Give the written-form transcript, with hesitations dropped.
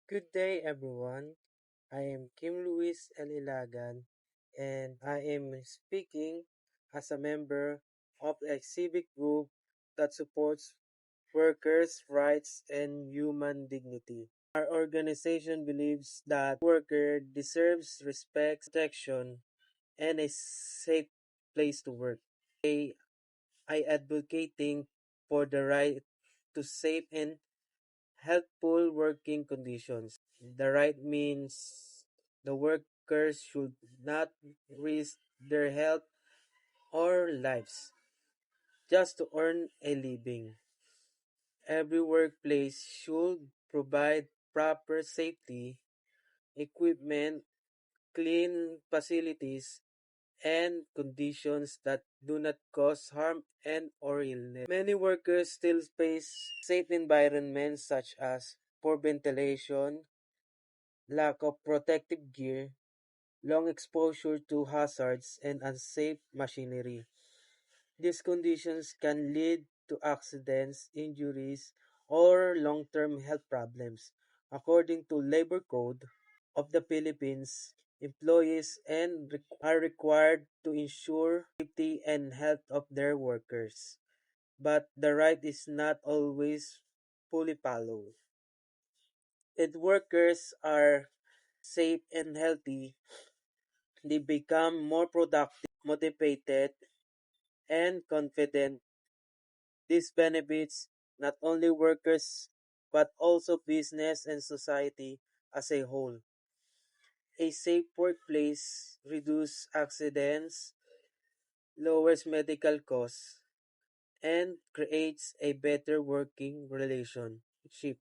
Good day, everyone. I am Kim Luis L. Ilagan, and I am speaking as a member of a civic group that supports workers' rights and human dignity. Our organization believes that worker deserves respect, protection, and a safe place to work. I advocating for the right to safe and healthful working conditions. The right means the workers should not risk their health or lives just to earn a living. Every workplace should provide proper safety, equipment, clean facilities, and conditions that do not cause harm and or illness. Many workers still face safe environments such as poor ventilation, lack of protective gear, long exposure to hazards, and unsafe machinery. These conditions can lead to accidents, injuries, or long-term health problems. According to Labor Code of the Philippines, employees are required to ensure safety and health of their workers, but the right is not always fully followed. If workers are safe and healthy, they become more productive, motivated, and confident. This benefits not only workers but also business and society as a whole. A safe workplace reduces accidents, lowers medical costs, and creates a better working relationship.